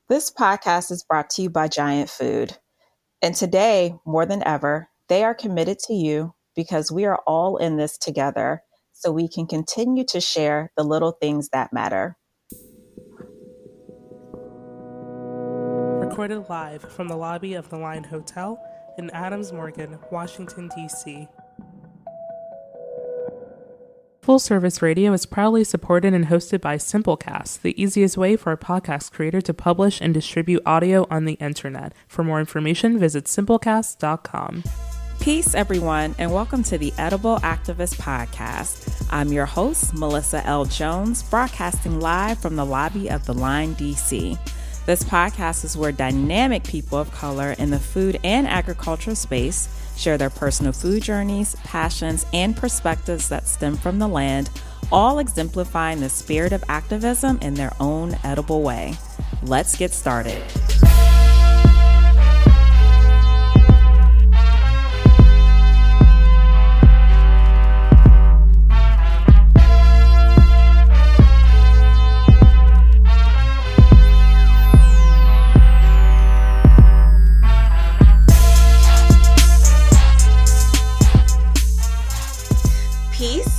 This podcast is brought to you by Giant Food. And today, more than ever, they are committed to you because we are all in this together so we can continue to share the little things that matter. Recorded live from the lobby of the Line Hotel in Adams Morgan, Washington, D.C. Full Service Radio is proudly supported and hosted by Simplecast, the easiest way for a podcast creator to publish and distribute audio on the internet. For more information, visit simplecast.com. Peace, everyone, and welcome to the Edible Activist Podcast. I'm your host, Melissa L. Jones, broadcasting live from the lobby of the Line, D.C. This podcast is where dynamic people of color in the food and agriculture space share their personal food journeys, passions, and perspectives that stem from the land, all exemplifying the spirit of activism in their own edible way. Let's get started.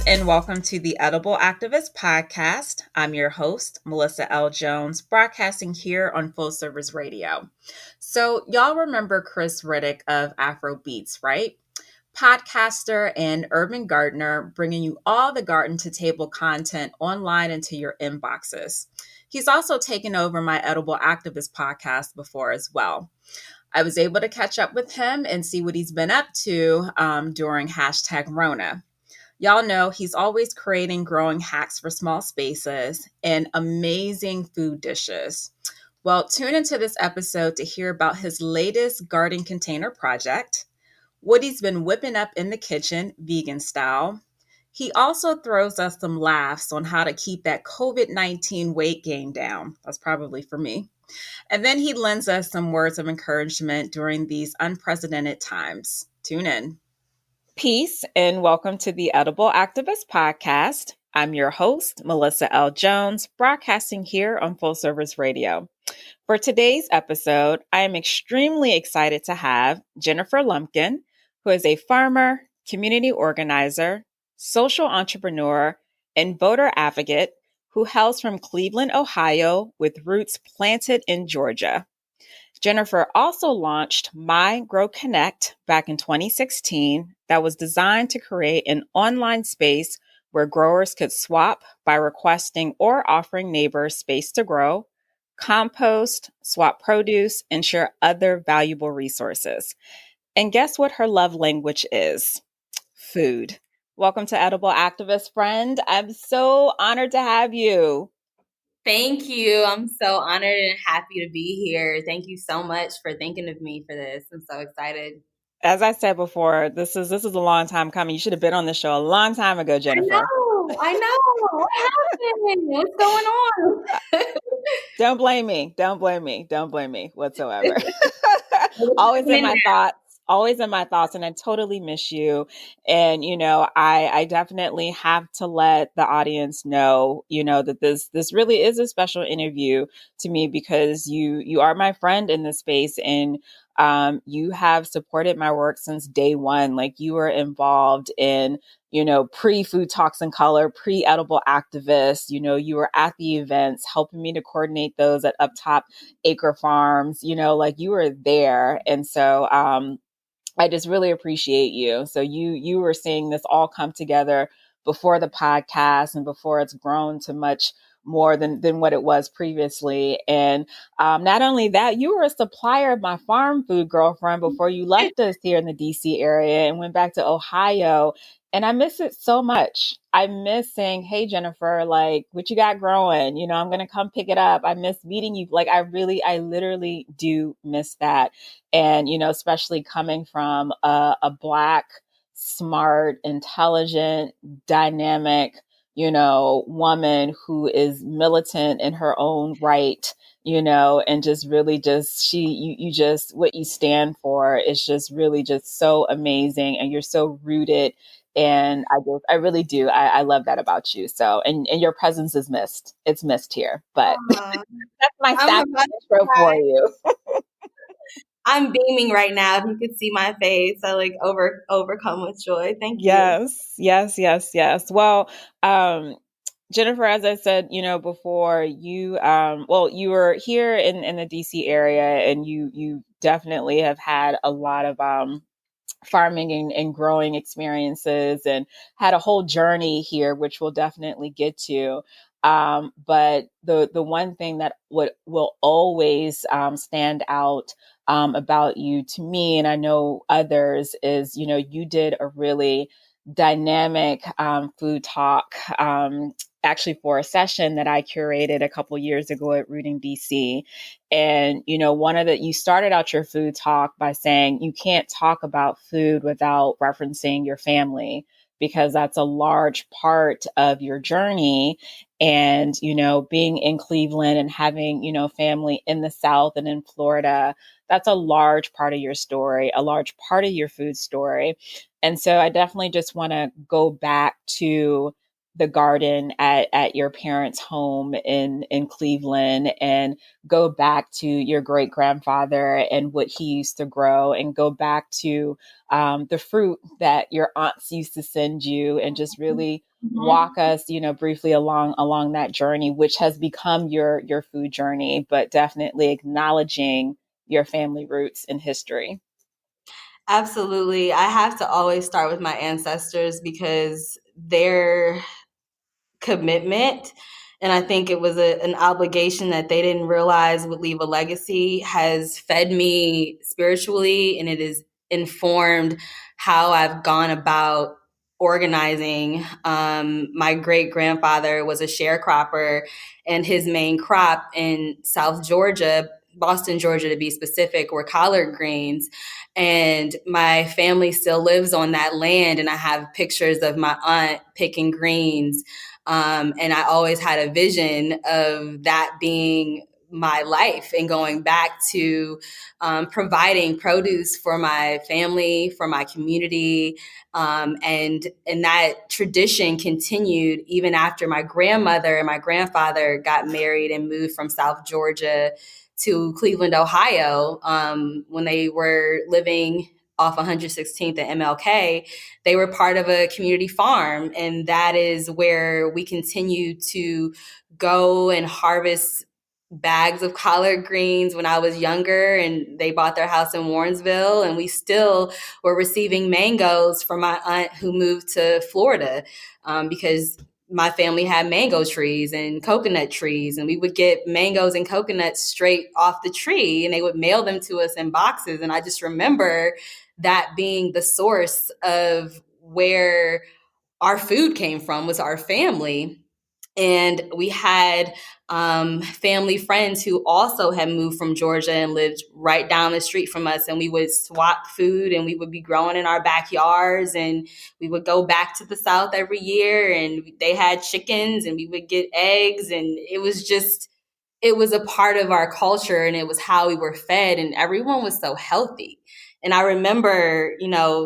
And welcome to the Edible Activist Podcast. I'm your host, Melissa L. Jones, broadcasting here on Full Service Radio. So y'all remember Chris Riddick of Afro Beats, right? Podcaster and urban gardener, bringing you all the garden to table content online into your inboxes. He's also taken over my Edible Activist podcast before as well. I was able to catch up with him and see what he's been up to during #Rona. Y'all know he's always creating growing hacks for small spaces and amazing food dishes. Well, tune into this episode to hear about his latest garden container project, what he's been whipping up in the kitchen, vegan style. He also throws us some laughs on how to keep that COVID-19 weight gain down. That's probably for me. And then he lends us some words of encouragement during these unprecedented times. Tune in. Peace and welcome to the Edible Activist Podcast. I'm your host, Melissa L. Jones, broadcasting here on Full Service Radio. For today's episode, I am extremely excited to have Jennifer Lumpkin, who is a farmer, community organizer, social entrepreneur, and voter advocate who hails from Cleveland, Ohio, with roots planted in Georgia. Jennifer also launched My Grow Connect back in 2016 that was designed to create an online space where growers could swap by requesting or offering neighbors space to grow, compost, swap produce, and share other valuable resources. And guess what her love language is? Food. Welcome to Edible Activist Friend. I'm so honored to have you. Thank you. I'm so honored and happy to be here. Thank you so much for thinking of me for this. I'm so excited. As I said before, this is a long time coming. You should have been on the show a long time ago, Jennifer. I know. What happened? What's going on? Don't blame me whatsoever. Always in my thoughts, and I totally miss you. And, I definitely have to let the audience know, that this really is a special interview to me because you are my friend in this space, and you have supported my work since day one. Like, you were involved in, pre-food talks in color, pre-edible activists. You were at the events helping me to coordinate those at Up Top Acre Farms, like you were there. And so I just really appreciate you. So you were seeing this all come together before the podcast and before it's grown to much more than what it was previously. And not only that, you were a supplier of my farm food, girlfriend, before you left us here in the DC area and went back to Ohio. And I miss it so much. I miss saying, hey, Jennifer, like, what you got growing? I'm going to come pick it up. I miss meeting you. Like, I literally do miss that. And, especially coming from a Black, smart, intelligent, dynamic, woman who is militant in her own right, and just really what you stand for is just really just so amazing. And you're so rooted And I really do. I love that about you. So, and your presence is missed. It's missed here, but Aw, that's my I'm staff about to intro for cry. you. I'm beaming right now. If you could see my face, I like overcome with joy. Thank you. Yes, yes, yes, yes. Well, Jennifer, as I said, before you, well, you were here in the DC area, and you definitely have had a lot of farming and growing experiences, and had a whole journey here, which we'll definitely get to. But the one thing that will always stand out about you to me, and I know others, is you did a really dynamic food talk. Actually, for a session that I curated a couple years ago at Rooting DC. And, you started out your food talk by saying you can't talk about food without referencing your family, because that's a large part of your journey. And, being in Cleveland and having, family in the South and in Florida, that's a large part of your story, a large part of your food story. And so I definitely just want to go back to the garden at your parents' home in Cleveland, and go back to your great grandfather and what he used to grow, and go back to the fruit that your aunts used to send you, and just really Mhm. walk us, briefly along that journey, which has become your food journey, but definitely acknowledging your family roots and history. Absolutely. I have to always start with my ancestors because their commitment, and I think it was an obligation that they didn't realize would leave a legacy, has fed me spiritually, and it has informed how I've gone about organizing. My great grandfather was a sharecropper, and his main crop in South Georgia, Boston, Georgia to be specific, were collard greens. And my family still lives on that land, and I have pictures of my aunt picking greens. And I always had a vision of that being my life, and going back to providing produce for my family, for my community. And that tradition continued even after my grandmother and my grandfather got married and moved from South Georgia to Cleveland, Ohio, when they were living off 116th and MLK. They were part of a community farm, and that is where we continue to go and harvest bags of collard greens when I was younger, and they bought their house in Warrensville, and we still were receiving mangoes from my aunt who moved to Florida, because my family had mango trees and coconut trees, and we would get mangoes and coconuts straight off the tree, and they would mail them to us in boxes. And I just remember that being the source of where our food came from, was our family. And we had family friends who also had moved from Georgia and lived right down the street from us. And we would swap food, and we would be growing in our backyards. And we would go back to the South every year, and they had chickens, and we would get eggs. And it was a part of our culture, and it was how we were fed, and everyone was so healthy. And I remember,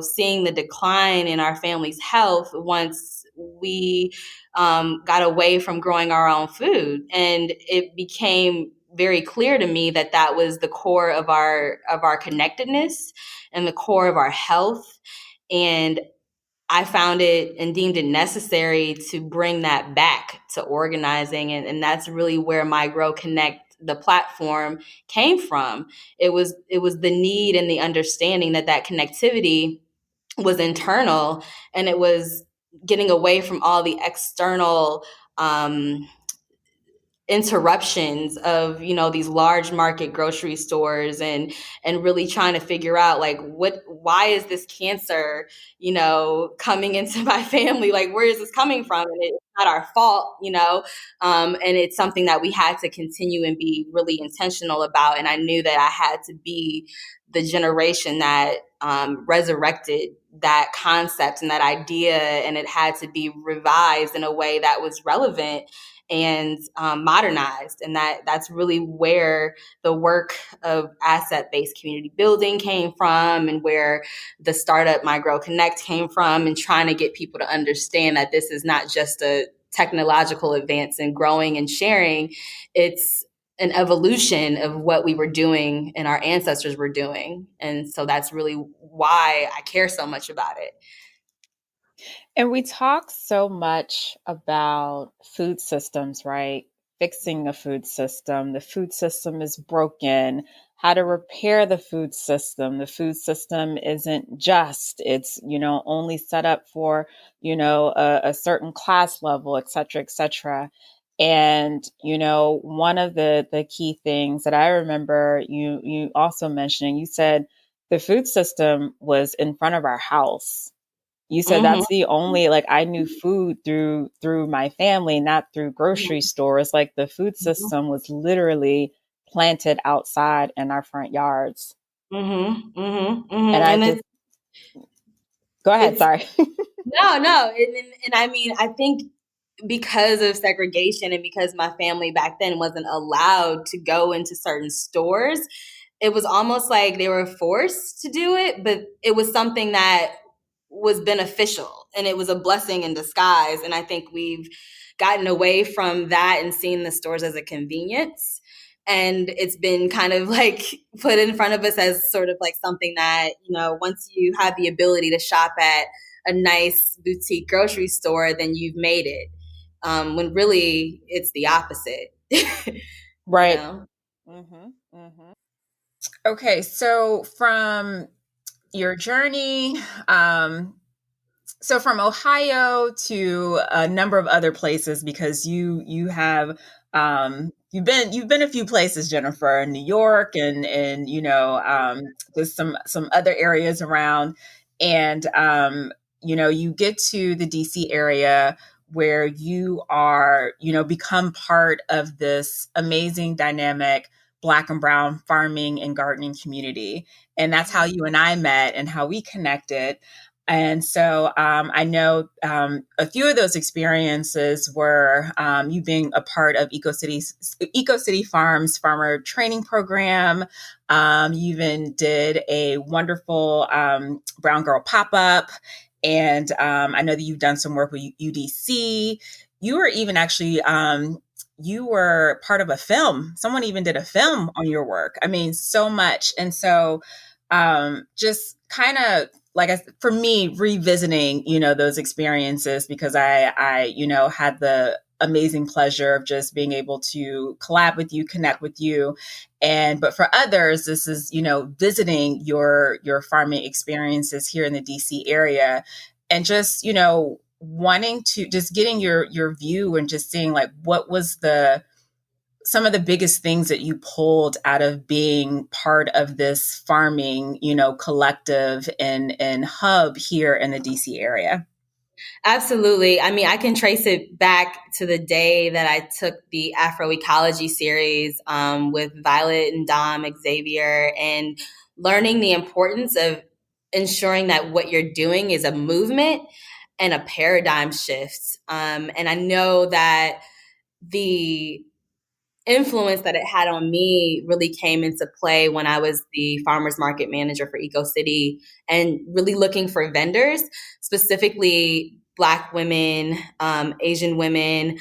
seeing the decline in our family's health once we got away from growing our own food. And it became very clear to me that that was the core of our connectedness and the core of our health. And I found it and deemed it necessary to bring that back to organizing. And that's really where my Grow Connect, the platform, came from. It was the need and the understanding that that connectivity was internal, and it was getting away from all the external um, interruptions of these large market grocery stores, and really trying to figure out, like, why is this cancer coming into my family, like, where is this coming from? And it's not our fault, and it's something that we had to continue and be really intentional about. And I knew that I had to be the generation that resurrected that concept and that idea, and it had to be revised in a way that was relevant. and modernized. And that's really where the work of asset-based community building came from, and where the startup My Grow Connect came from, and trying to get people to understand that this is not just a technological advance in growing and sharing. It's an evolution of what we were doing and our ancestors were doing. And so that's really why I care so much about it. And we talk so much about food systems, right? Fixing a food system. The food system is broken. How to repair the food system. The food system isn't just, it's, only set up for, a certain class level, et cetera, et cetera. And, one of the key things that I remember you also mentioning, you said the food system was in front of our house. You said Mm-hmm. that's the only, like, I knew food through my family, not through grocery stores. Like, the food system was literally planted outside in our front yards. Mm-hmm. Mm-hmm. And Mm-hmm. I And just go ahead, it's sorry. no. And I mean, I think because of segregation and because my family back then wasn't allowed to go into certain stores, it was almost like they were forced to do it, but it was something that was beneficial and it was a blessing in disguise. And I think we've gotten away from that and seen the stores as a convenience. And it's been kind of like put in front of us as sort of like something that, once you have the ability to shop at a nice boutique grocery store, then you've made it. When really it's the opposite. Right. Mm-hmm. Mm-hmm. Okay, so from your journey, so from Ohio to a number of other places, because you have you've been a few places, Jennifer, New York and there's some other areas around, and you get to the DC area where you are become part of this amazing dynamic Black and brown farming and gardening community, and that's how you and I met and how we connected. And so I know a few of those experiences were you being a part of Eco City Farms Farmer Training Program. You even did a wonderful Brown Girl pop-up. And I know that you've done some work with UDC. You were even actually, you were part of a film. Someone even did a film on your work. I mean, so much. And so just kind of, like for me, revisiting, those experiences, because I had the amazing pleasure of just being able to collab with you, connect with you. But for others, this is, visiting your farming experiences here in the DC area, and just, wanting to just getting your view and just seeing like what was some of the biggest things that you pulled out of being part of this farming, collective and hub here in the DC area? Absolutely. I mean, I can trace it back to the day that I took the Afroecology series with Violet and Dom Xavier, and learning the importance of ensuring that what you're doing is a movement and a paradigm shift. And I know that the influence that it had on me really came into play when I was the farmers market manager for Eco City, and really looking for vendors, specifically Black women, Asian women,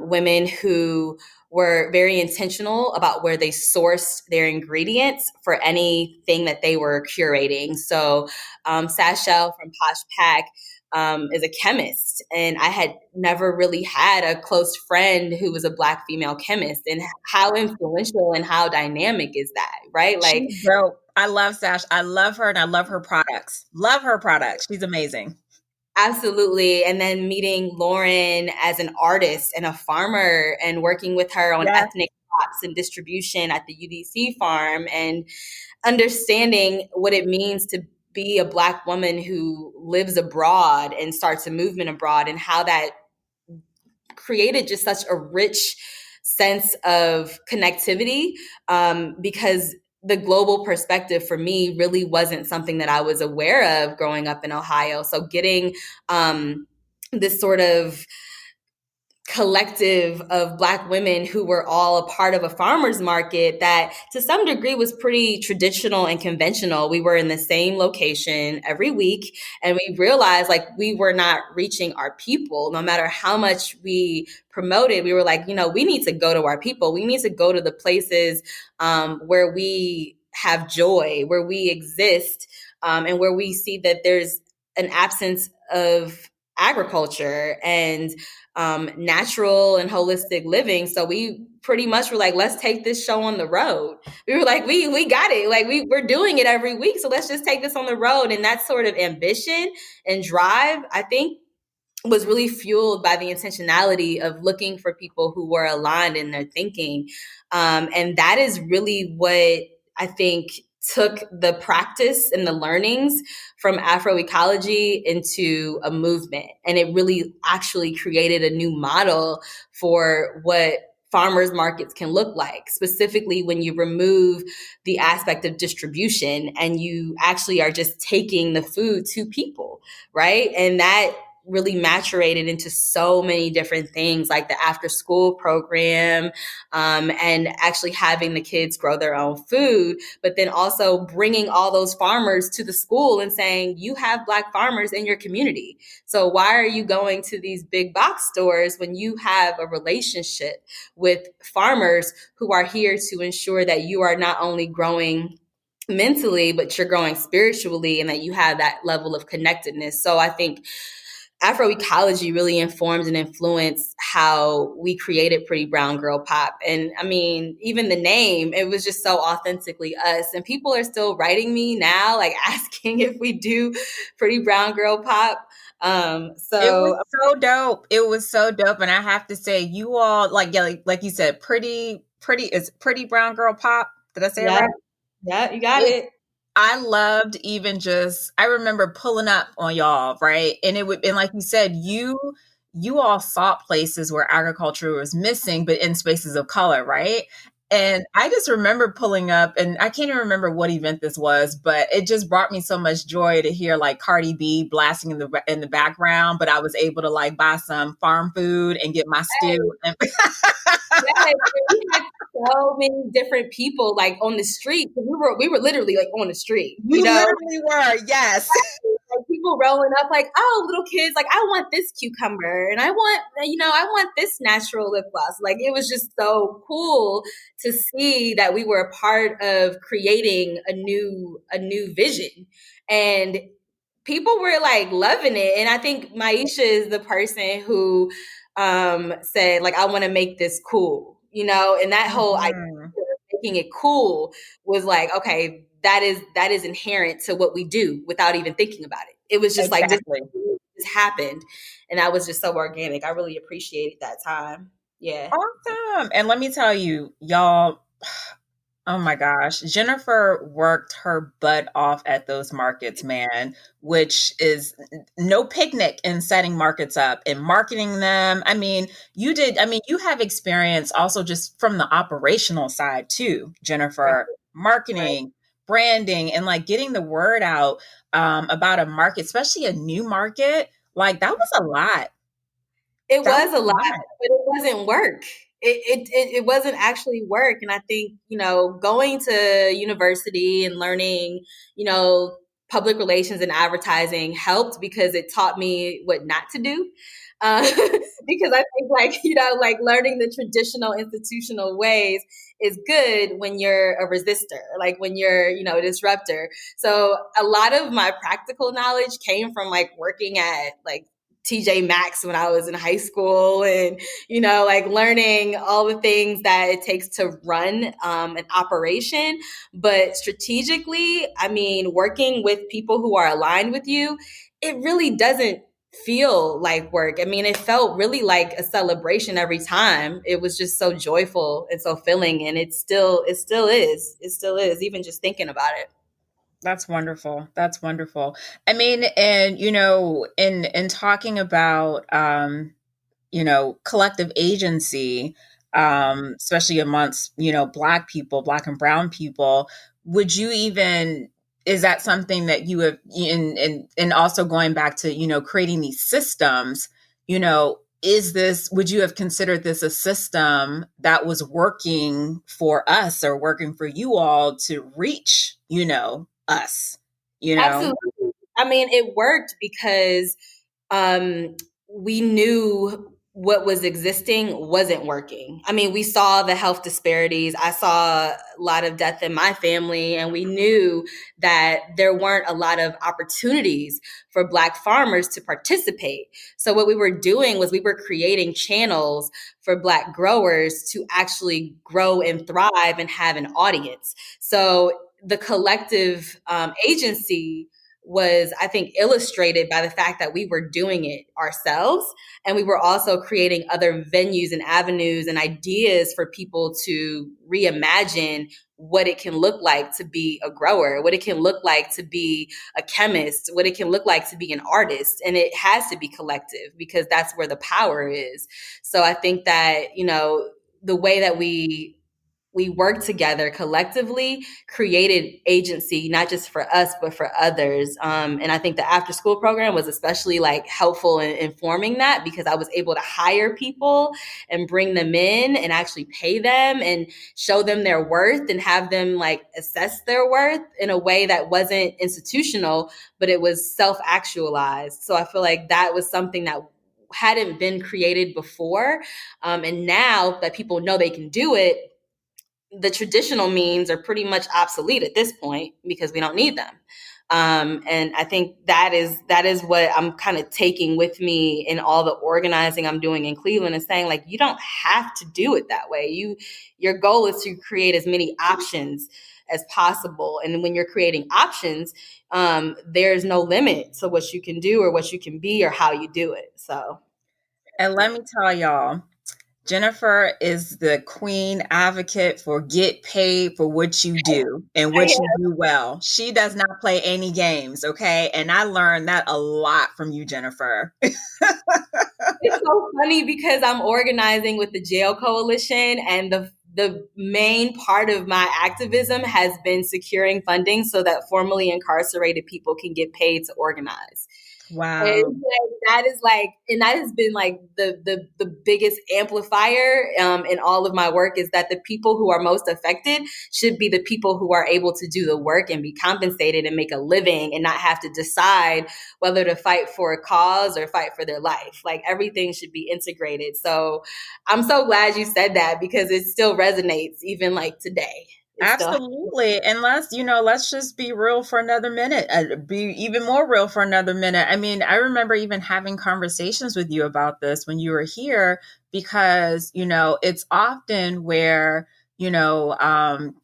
women who were very intentional about where they sourced their ingredients for anything that they were curating. So Sashel from Posh Pack is a chemist, and I had never really had a close friend who was a Black female chemist. And how influential and how dynamic is that, right? Like, She's dope. I love Sash. I love her, and I love her products. Love her products. She's amazing. absolutely. And then meeting Lauren as an artist and a farmer, and working with her on Yes. ethnic crops and distribution at the UDC farm, and understanding what it means to be a Black woman who lives abroad and starts a movement abroad, and how that created just such a rich sense of connectivity, because the global perspective for me really wasn't something that I was aware of growing up in Ohio. So getting this sort of collective of Black women who were all a part of a farmer's market that to some degree was pretty traditional and conventional. We were in the same location every week, and we realized like we were not reaching our people. No matter how much we promoted, we were like, we need to go to our people. We need to go to the places where we have joy, where we exist, and where we see that there's an absence of agriculture and natural and holistic living. So we pretty much were like, let's take this show on the road. We were like, we got it. Like we're doing it every week. So let's just take this on the road. And that sort of ambition and drive, I think, was really fueled by the intentionality of looking for people who were aligned in their thinking. And that is really what I think took the practice and the learnings from Afroecology into a movement. And it really actually created a new model for what farmers markets can look like, specifically when you remove the aspect of distribution and you actually are just taking the food to people, right? And that really maturated into so many different things like the after school program, and actually having the kids grow their own food, but then also bringing all those farmers to the school and saying, you have Black farmers in your community. So why are you going to these big box stores when you have a relationship with farmers who are here to ensure that you are not only growing mentally, but you're growing spiritually and that you have that level of connectedness. So I think Afroecology really informed and influenced how we created Pretty Brown Girl Pop. And I mean, even the name, it was just so authentically us. And people are still writing me now, like asking if we do Pretty Brown Girl Pop. It was so dope. It was so dope. And I have to say, you all, like you said, pretty brown girl pop. Did I say it right? Yeah, you got it. I loved I remember pulling up on y'all, right? And and like you said, you all sought places where agriculture was missing, but in spaces of color, right? And I just remember pulling up, and I can't even remember what event this was, but it just brought me so much joy to hear like Cardi B blasting in the background. But I was able to like buy some farm food and get my stew. Yes, we had so many different people like on the street. We were literally like on the street. You literally were, yes. Like people rolling up like, oh, little kids, like I want this cucumber and I want this natural lip gloss. Like it was just so cool to see that we were a part of creating a new vision. And people were like loving it. And I think Maisha is the person who said like, I want to make this cool, and that whole idea of making it cool was like, okay, that is inherent to what we do without even thinking about it. It was just exactly. Like, this happened. And that was just so organic. I really appreciated that time. Yeah. Awesome. And let me tell you, y'all, oh my gosh, Jennifer worked her butt off at those markets, man, which is no picnic in setting markets up and marketing them. I mean, you have experience also just from the operational side too, Jennifer, marketing, branding, and like getting the word out about a market, especially a new market. Like that was a lot. It was a lot, but it wasn't work. It wasn't actually work. And I think, going to university and learning, public relations and advertising helped because it taught me what not to do. Because I think like learning the traditional institutional ways is good when you're a resistor, like when you're, a disruptor. So a lot of my practical knowledge came from like working at like TJ Maxx when I was in high school and, like learning all the things that it takes to run an operation. But strategically, I mean, working with people who are aligned with you, it really doesn't feel like work. I mean, it felt really like a celebration every time. It was just so joyful and so filling. And it still is. It still is, even just thinking about it. That's wonderful. That's wonderful. I mean, and in talking about collective agency, especially amongst Black people, Black and brown people, is that something that you have and also going back to creating these systems, would you have considered this a system that was working for us or working for you all to reach, us, Absolutely. I mean, it worked because um, we knew what was existing wasn't working. I mean, we saw the health disparities. I saw a lot of death in my family, and we knew that there weren't a lot of opportunities for Black farmers to participate. So, what we were doing was we were creating channels for Black growers to actually grow and thrive and have an audience. So, the collective agency was, I think, illustrated by the fact that we were doing it ourselves. And we were also creating other venues and avenues and ideas for people to reimagine what it can look like to be a grower, what it can look like to be a chemist, what it can look like to be an artist. And it has to be collective because that's where the power is. So I think that, the way that we worked together collectively created agency, not just for us, but for others. And I think the after school program was especially helpful in informing that, because I was able to hire people and bring them in and actually pay them and show them their worth and have them assess their worth in a way that wasn't institutional, but it was self-actualized. So I feel like that was something that hadn't been created before. And now that people know they can do it, the traditional means are pretty much obsolete at this point because we don't need them. And I think that is what I'm kind of taking with me in all the organizing I'm doing in Cleveland, and saying you don't have to do it that way. Your goal is to create as many options as possible. And when you're creating options, there's no limit to what you can do or what you can be or how you do it. So, and let me tell y'all, Jennifer is the queen advocate for get paid for what you do and what you do well. She does not play any games, okay? And I learned that a lot from you, Jennifer. It's so funny because I'm organizing with the Jail Coalition, and the main part of my activism has been securing funding so that formerly incarcerated people can get paid to organize. Wow. And that has been the biggest amplifier in all of my work, is that the people who are most affected should be the people who are able to do the work and be compensated and make a living and not have to decide whether to fight for a cause or fight for their life. Everything should be integrated. So I'm so glad you said that, because it still resonates even today. Absolutely. And let's just be real for another minute, be even more real for another minute. I mean, I remember even having conversations with you about this when you were here, because, it's often where, our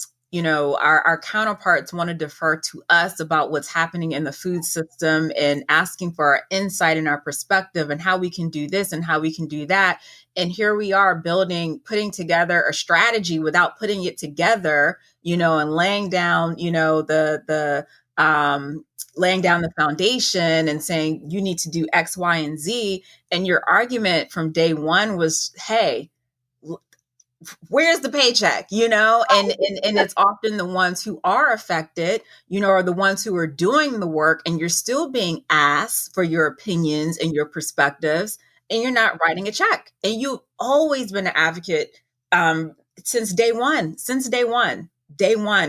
counterparts want to defer to us about what's happening in the food system and asking for our insight and our perspective and how we can do this and how we can do that. And here we are putting together a strategy without putting it together, and laying down, laying down the foundation and saying, you need to do X, Y, and Z. And your argument from day one was, hey, where's the paycheck, and it's often the ones who are affected, are the ones who are doing the work, and you're still being asked for your opinions and your perspectives, and you're not writing a check. And you've always been an advocate since day one.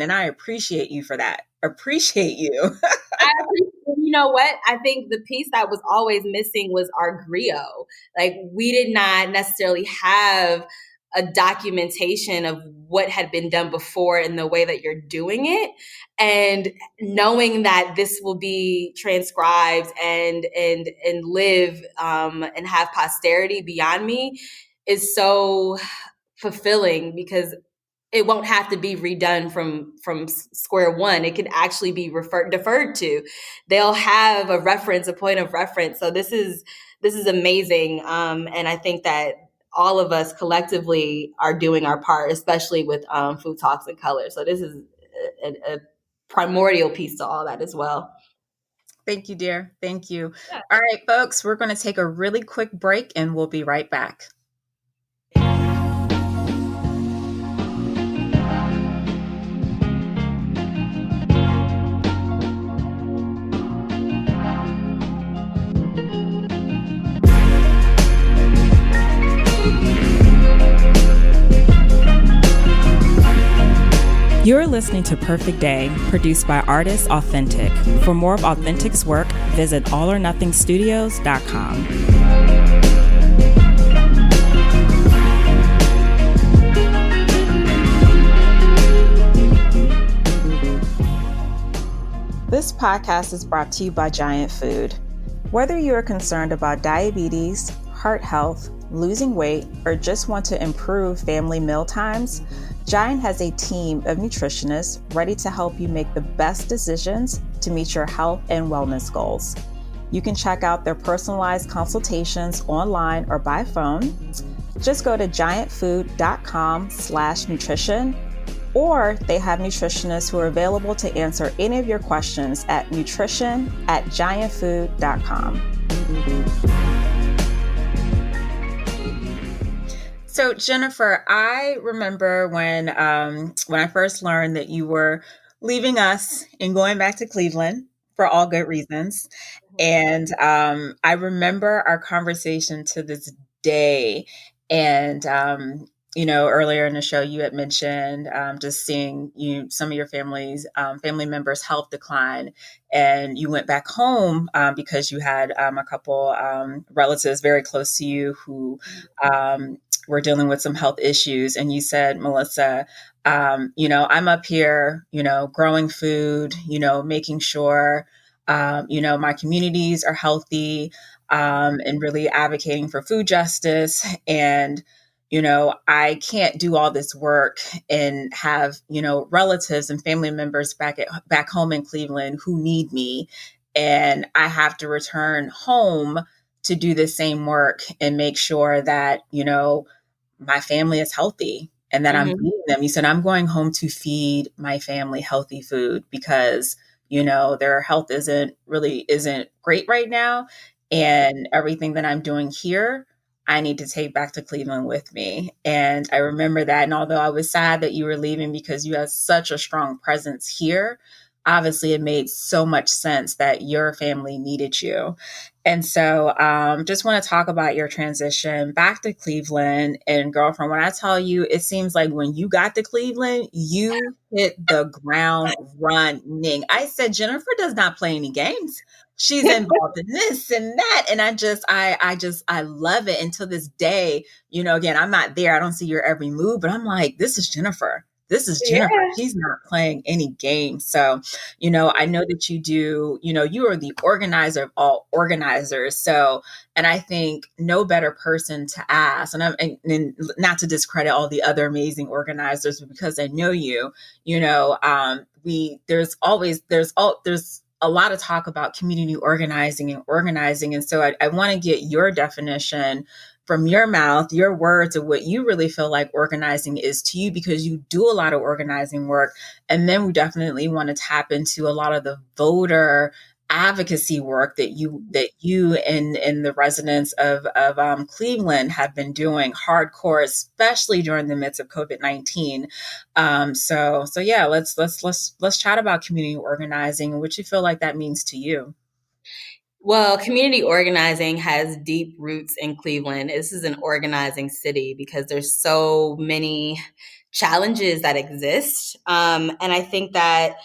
And I appreciate you for that. Appreciate you. You know what? I think the piece that was always missing was our griot. We did not necessarily have a documentation of what had been done before in the way that you're doing it. And knowing that this will be transcribed and live and have posterity beyond me is so fulfilling, because it won't have to be redone from square one. It can actually be deferred to. They'll have a reference, a point of reference. So this is amazing. And I think that all of us collectively are doing our part, especially with Food Talks and Color. So this is a primordial piece to all that as well. Thank you, dear. Thank you. Yeah. All right, folks, we're going to take a really quick break and we'll be right back. You're listening to Perfect Day, produced by Artists Authentic. For more of Authentic's work, visit allornothingstudios.com. This podcast is brought to you by Giant Food. Whether you are concerned about diabetes, heart health, losing weight, or just want to improve family meal times, Giant has a team of nutritionists ready to help you make the best decisions to meet your health and wellness goals. You can check out their personalized consultations online or by phone. Just go to giantfood.com/nutrition, or they have nutritionists who are available to answer any of your questions at nutrition@giantfood.com. So Jennifer, I remember when I first learned that you were leaving us and going back to Cleveland for all good reasons. And I remember our conversation to this day. And earlier in the show, you had mentioned just seeing some of your family members' health decline, and you went back home because you had a couple relatives very close to you who were dealing with some health issues. And you said, Melissa, I'm up here, growing food, making sure, my communities are healthy, and really advocating for food justice. And I can't do all this work and have, relatives and family members back home in Cleveland who need me. And I have to return home to do the same work and make sure that, my family is healthy and that I'm feeding them. You said, I'm going home to feed my family healthy food because, their health isn't great right now. And everything that I'm doing here, I need to take back to Cleveland with me. And I remember that. And although I was sad that you were leaving because you had such a strong presence here, obviously it made so much sense that your family needed you. And so just want to talk about your transition back to Cleveland. And girlfriend, when I tell you, it seems like when you got to Cleveland, you hit the ground running. I said, Jennifer does not play any games. She's involved in this and that. And I love it. Until this day, again, I'm not there. I don't see your every move, but I'm like, this is Jennifer. This is Jennifer. Yeah. She's not playing any games. So, I know that you do, you are the organizer of all organizers. So, and I think no better person to ask, and not to discredit all the other amazing organizers, but because I know you, there's a lot of talk about community organizing. And so I want to get your definition from your mouth, your words of what you really feel like organizing is to you, because you do a lot of organizing work. And then we definitely want to tap into a lot of the voter advocacy work that you and the residents of Cleveland have been doing hardcore, especially during the midst of COVID-19. So yeah, let's chat about community organizing and what you feel like that means to you. Well, community organizing has deep roots in Cleveland. This is an organizing city because there's so many challenges that exist. And I think that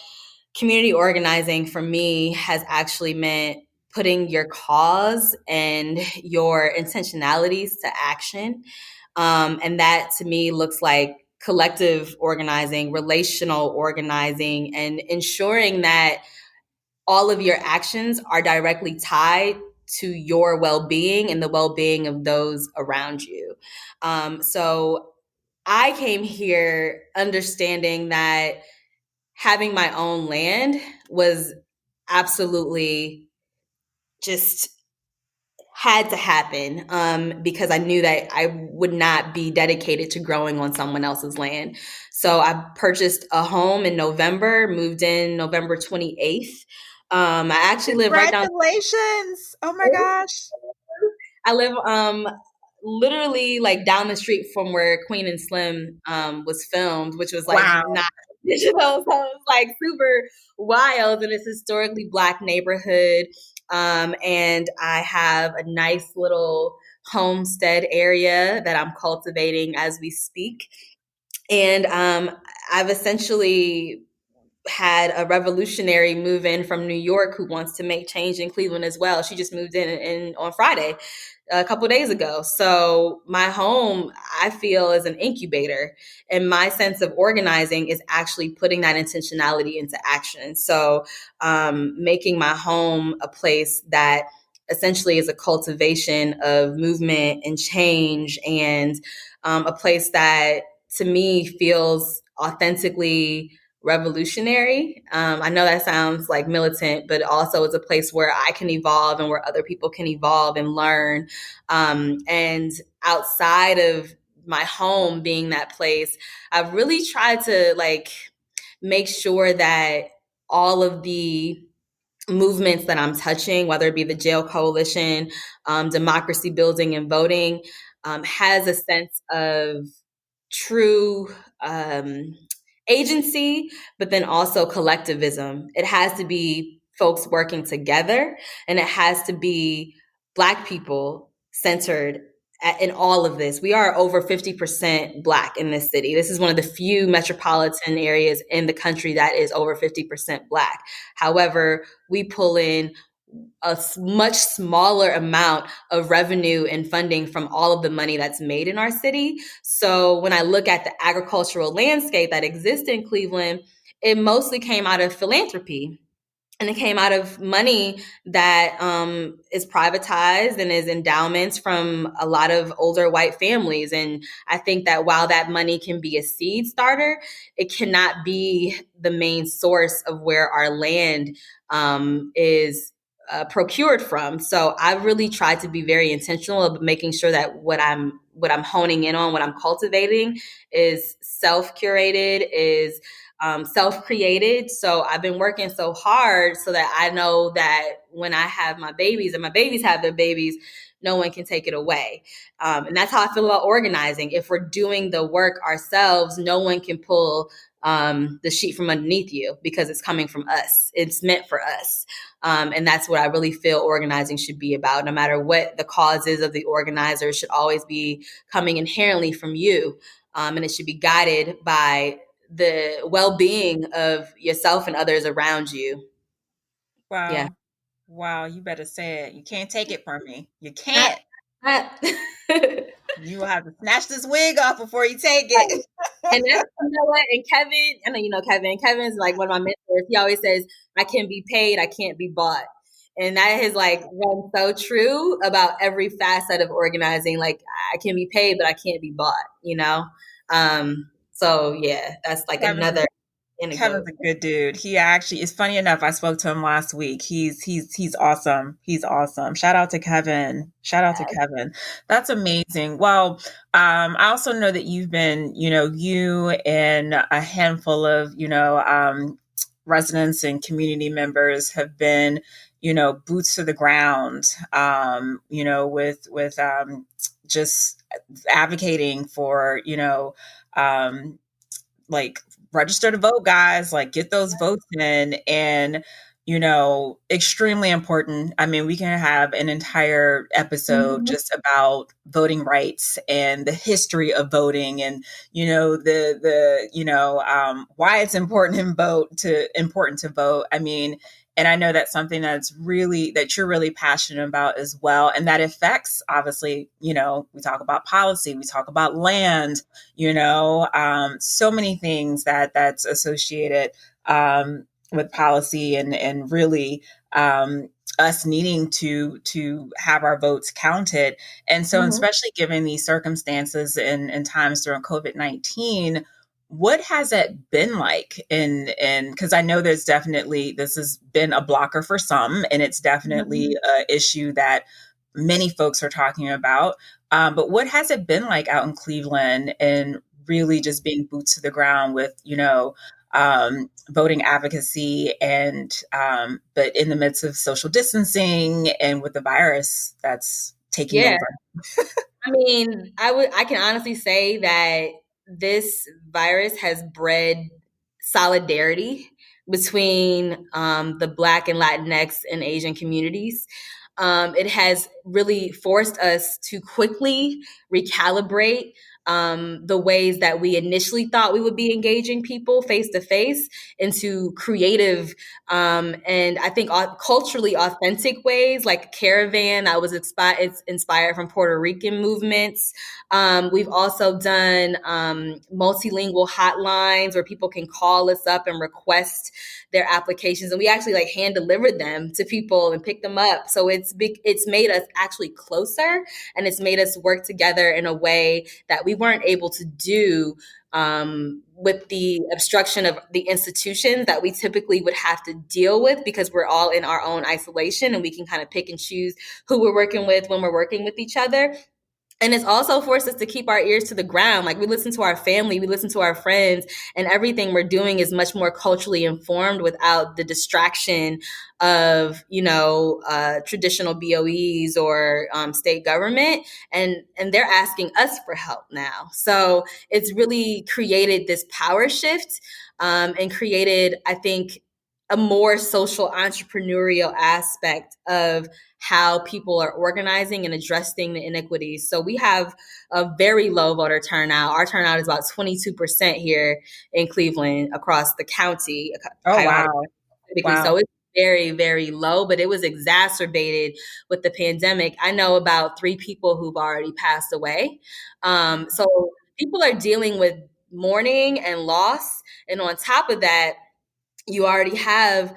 community organizing for me has actually meant putting your cause and your intentionalities to action. And that to me looks like collective organizing, relational organizing, and ensuring that all of your actions are directly tied to your well-being and the well-being of those around you. So I came here understanding that having my own land was absolutely just had to happen because I knew that I would not be dedicated to growing on someone else's land. So I purchased a home in November, moved in November 28th. I actually live right down. Congratulations! Oh my gosh! I live literally like down the street from where Queen and Slim was filmed, which was like not digital, so it was like super wild, and it's a historically Black neighborhood. And I have a nice little homestead area that I'm cultivating as we speak. And I've essentially had a revolutionary move in from New York who wants to make change in Cleveland as well. She just moved in on Friday, a couple of days ago. So my home, I feel, is an incubator, and my sense of organizing is actually putting that intentionality into action. So making my home a place that essentially is a cultivation of movement and change, and a place that to me feels authentically revolutionary. I know that sounds like militant, but also it's a place where I can evolve and where other people can evolve and learn. And outside of my home being that place, I've really tried to make sure that all of the movements that I'm touching, whether it be the jail coalition, democracy building and voting, has a sense of true agency, but then also collectivism. It has to be folks working together, and it has to be Black people centered in all of this. We are over 50% Black in this city. This is one of the few metropolitan areas in the country that is over 50% Black. However, we pull in a much smaller amount of revenue and funding from all of the money that's made in our city. So when I look at the agricultural landscape that exists in Cleveland, it mostly came out of philanthropy. And it came out of money that is privatized and is endowments from a lot of older white families. And I think that while that money can be a seed starter, it cannot be the main source of where our land is procured from. So I really tried to be very intentional of making sure that what I'm honing in on, what I'm cultivating, is self-curated, is self-created. So I've been working so hard so that I know that when I have my babies and my babies have their babies, no one can take it away. And that's how I feel about organizing. If we're doing the work ourselves, no one can pull the sheet from underneath you because it's coming from us. It's meant for us. And that's what I really feel organizing should be about. No matter what the cause is of the organizer, it should always be coming inherently from you. And it should be guided by the well-being of yourself and others around you. Yeah. Wow. Wow, you better say it. You can't take it from me. You can't. You will have to snatch this wig off before you take it. And that's, you know what? And Kevin, I know you know Kevin. Kevin's like one of my mentors. He always says, "I can be paid, I can't be bought." And that has run so true about every facet of organizing. Like, I can be paid, but I can't be bought. So yeah, that's Kevin's another Kevin's anecdote. a good dude. He actually is funny enough. I spoke to him last week. He's awesome. He's awesome. Shout out to Kevin. Shout out to Kevin. That's amazing. Well, I also know that you've been, you and a handful of, residents and community members have been, boots to the ground, with just advocating for, like register to vote, guys, like get those votes in. And extremely important. I mean, we can have an entire episode just about voting rights and the history of voting, and why it's important to vote. I mean, and I know that's something that you're really passionate about as well. And that affects, obviously, we talk about policy, we talk about land, so many things that's associated with policy, and really us needing to have our votes counted. And so, especially given these circumstances and times during COVID-19, what has it been like? And because I know this has been a blocker for some, and it's definitely an issue that many folks are talking about. But what has it been like out in Cleveland, and really just being boots to the ground with, voting advocacy, and but in the midst of social distancing and with the virus that's taking over? I mean, I can honestly say that this virus has bred solidarity between the Black and Latinx and Asian communities. It has really forced us to quickly recalibrate the ways that we initially thought we would be engaging people face to face into creative and I think culturally authentic ways, like Caravan. I was inspired from Puerto Rican movements. We've also done multilingual hotlines where people can call us up and request their applications, and we actually like hand delivered them to people and pick them up. So it's made us actually closer, and it's made us work together in a way that we weren't able to do with the obstruction of the institutions that we typically would have to deal with, because we're all in our own isolation and we can kind of pick and choose who we're working with when we're working with each other. And it's also forced us to keep our ears to the ground. Like, we listen to our family, we listen to our friends, and everything we're doing is much more culturally informed without the distraction of, traditional BOEs or state government. And they're asking us for help now. So it's really created this power shift and created, I think, a more social entrepreneurial aspect of how people are organizing and addressing the inequities. So we have a very low voter turnout. Our turnout is about 22% here in Cleveland across the county. Oh, wow. Wow. So it's very, very low, but it was exacerbated with the pandemic. I know about 3 people who've already passed away. So people are dealing with mourning and loss. And on top of that, you already have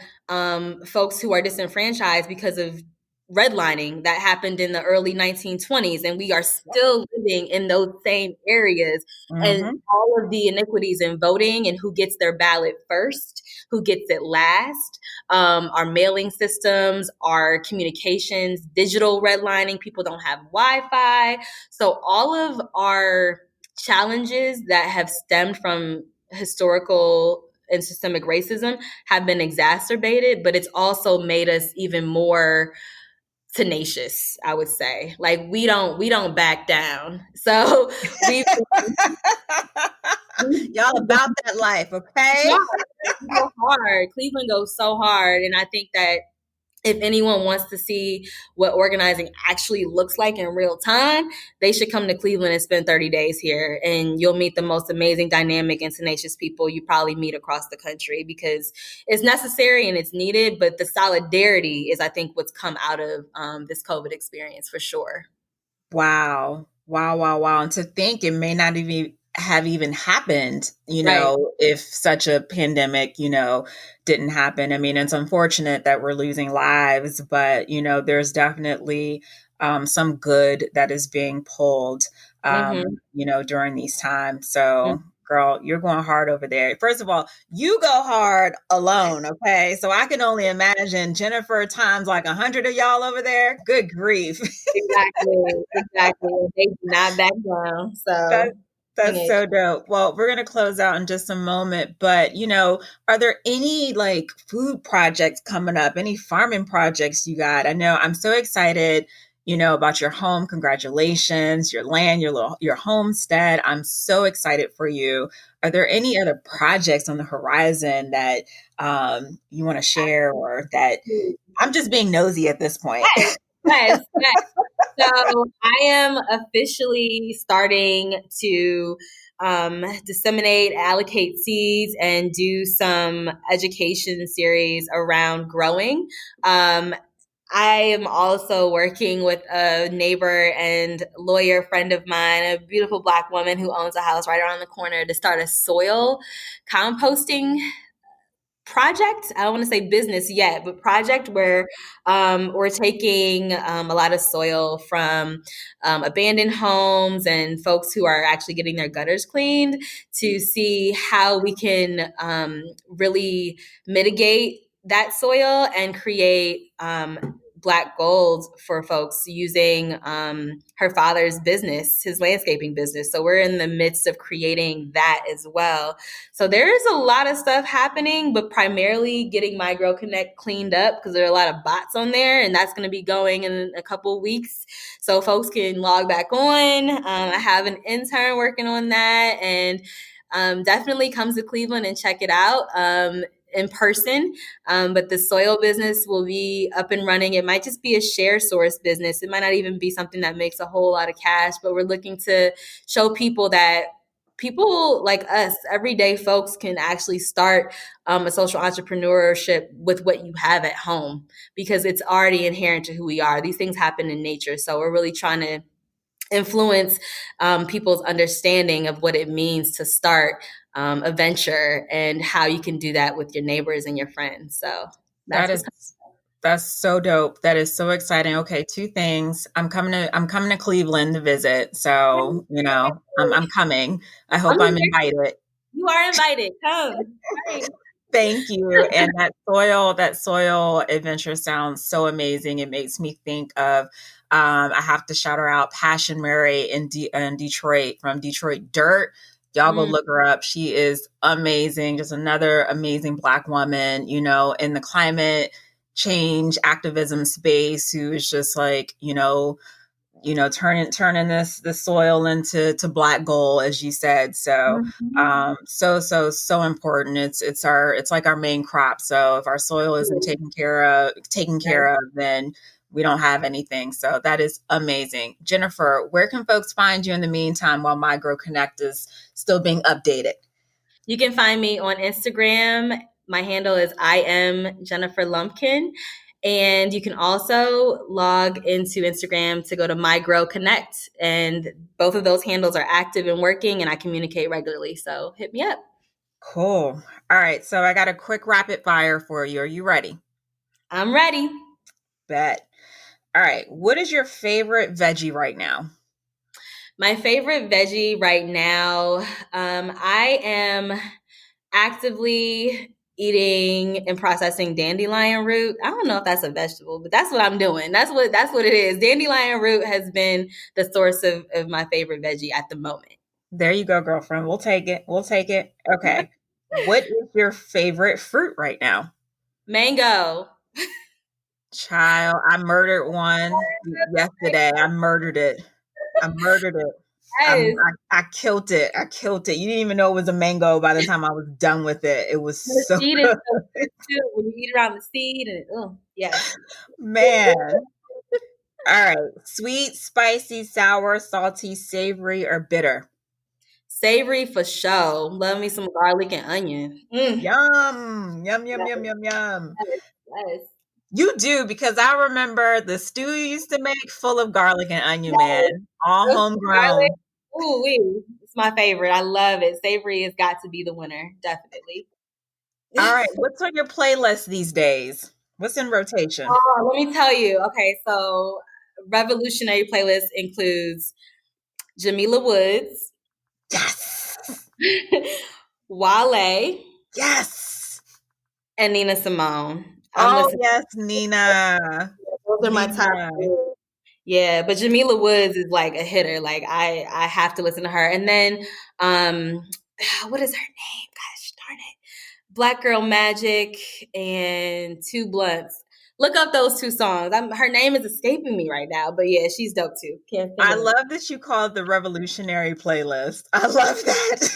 folks who are disenfranchised because of redlining that happened in the early 1920s, and we are still living in those same areas. And all of the iniquities in voting and who gets their ballot first, who gets it last, our mailing systems, our communications, digital redlining, people don't have Wi-Fi. So all of our challenges that have stemmed from historical and systemic racism have been exacerbated, but it's also made us even more tenacious, I would say. Like, we don't back down. So y'all about that life, okay? Yeah, we go hard. Cleveland goes so hard. And I think that if anyone wants to see what organizing actually looks like in real time, they should come to Cleveland and spend 30 days here. And you'll meet the most amazing, dynamic, and tenacious people you probably meet across the country, because it's necessary and it's needed. But the solidarity is, I think, what's come out of this COVID experience for sure. Wow. And to think it may not even have happened, Right. if such a pandemic, didn't happen. I mean, it's unfortunate that we're losing lives, but, there's definitely some good that is being pulled, during these times. So, girl, you're going hard over there. First of all, you go hard alone, okay? So I can only imagine Jennifer times like 100 of y'all over there. Good grief. Exactly. They do not back down. So that's so dope. Well, we're going to close out in just a moment, but, are there any like food projects coming up, any farming projects you got? I know I'm so excited, about your home. Congratulations, your land, your homestead. I'm so excited for you. Are there any other projects on the horizon that you want to share, or that I'm just being nosy at this point? Yes. So I am officially starting to disseminate, allocate seeds, and do some education series around growing. I am also working with a neighbor and lawyer friend of mine, a beautiful Black woman who owns a house right around the corner, to start a soil composting project. I don't want to say business yet, but project where we're taking a lot of soil from abandoned homes and folks who are actually getting their gutters cleaned, to see how we can really mitigate that soil and create Black gold for folks using her father's business, his landscaping business. So we're in the midst of creating that as well. So there's a lot of stuff happening, but primarily getting MyGrowConnect cleaned up, because there are a lot of bots on there, and that's going to be going in a couple of weeks. So folks can log back on. I have an intern working on that, and definitely come to Cleveland and check it out. in person, but the soil business will be up and running. It might just be a share source business. It might not even be something that makes a whole lot of cash, but we're looking to show people that people like us, everyday folks, can actually start a social entrepreneurship with what you have at home, because it's already inherent to who we are. These things happen in nature. So we're really trying to influence people's understanding of what it means to start a venture and how you can do that with your neighbors and your friends. So That is that's so dope. That is so exciting. Okay, two things. I'm coming to Cleveland to visit. So, I'm coming. I hope I'm invited. You are invited. Come. Right. Thank you. And that soil adventure sounds so amazing. It makes me think of I have to shout her out, Passion Mary in Detroit, from Detroit Dirt. Y'all go look her up. She is amazing. Just another amazing Black woman, in the climate change activism space, who is just like, turning the soil into Black gold, as you said. So, so important. It's like our main crop. So if our soil isn't taken care of, then we don't have anything. So that is amazing. Jennifer, where can folks find you in the meantime while My Grow Connect is still being updated? You can find me on Instagram. My handle is I am Jennifer Lumpkin. And you can also log into Instagram to go to My Grow Connect. And both of those handles are active and working, and I communicate regularly. So hit me up. Cool. All right. So I got a quick rapid fire for you. Are you ready? I'm ready. Bet. All right. What is your favorite veggie right now? My favorite veggie right now, I am actively eating and processing dandelion root. I don't know if that's a vegetable, but that's what I'm doing. That's what it is. Dandelion root has been the source of my favorite veggie at the moment. There you go, girlfriend. We'll take it. Okay. What is your favorite fruit right now? Mango. Child, I murdered one yesterday. I murdered it. Yes. I killed it. You didn't even know it was a mango by the time I was done with it. It was the so seed good. Is so good too, when you eat around the seed, and yeah. Man. All right. Sweet, spicy, sour, salty, savory, or bitter? Savory for sure. Love me some garlic and onion. Yum. Yum. Yes. You do, because I remember the stew you used to make full of garlic and onion, man. All homegrown. Ooh, it's my favorite. I love it. Savory has got to be the winner, definitely. All right. What's on your playlist these days? What's in rotation? Oh, let me tell you. Okay, so revolutionary playlist includes Jamila Woods. Yes. Wale. Yes. And Nina Simone. Yes, Nina. Those are my top two. Yeah, but Jamila Woods is like a hitter. Like I have to listen to her. And then what is her name? Gosh darn it. Black Girl Magic and Two Blunts. Look up those two songs. Her name is escaping me right now, but yeah, she's dope too. I love that you call it the revolutionary playlist. I love that.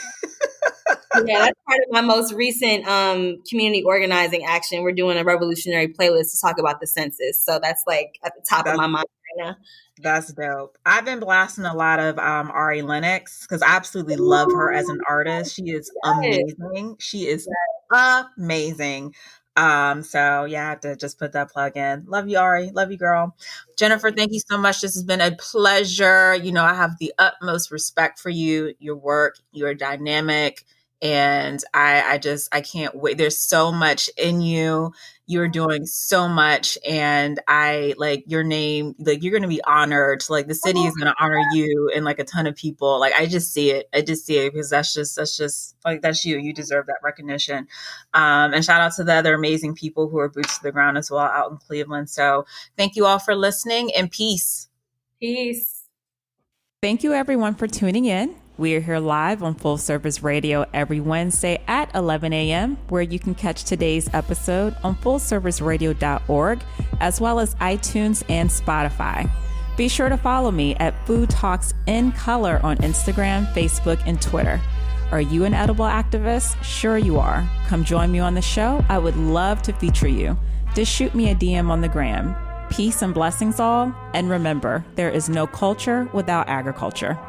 Yeah, that's part of my most recent community organizing action. We're doing a revolutionary playlist to talk about the census. So that's like at the top of my mind right now. That's dope. I've been blasting a lot of Ari Lennox because I absolutely love her as an artist. She is amazing. She is amazing. So yeah, I have to just put that plug in. Love you, Ari. Love you, girl. Jennifer, thank you so much. This has been a pleasure. I have the utmost respect for you, your work. You're dynamic. And I can't wait. There's so much in you. You're doing so much. And I like your name, like you're going to be honored. Like the city is going to honor you and like a ton of people. Like I just see it because that's just like, that's you. You deserve that recognition. And shout out to the other amazing people who are boots to the ground as well out in Cleveland. So thank you all for listening, and peace. Peace. Thank you everyone for tuning in. We are here live on Full Service Radio every Wednesday at 11 a.m., where you can catch today's episode on fullserviceradio.org, as well as iTunes and Spotify. Be sure to follow me at Food Talks in Color on Instagram, Facebook, and Twitter. Are you an edible activist? Sure you are. Come join me on the show. I would love to feature you. Just shoot me a DM on the gram. Peace and blessings all. And remember, there is no culture without agriculture.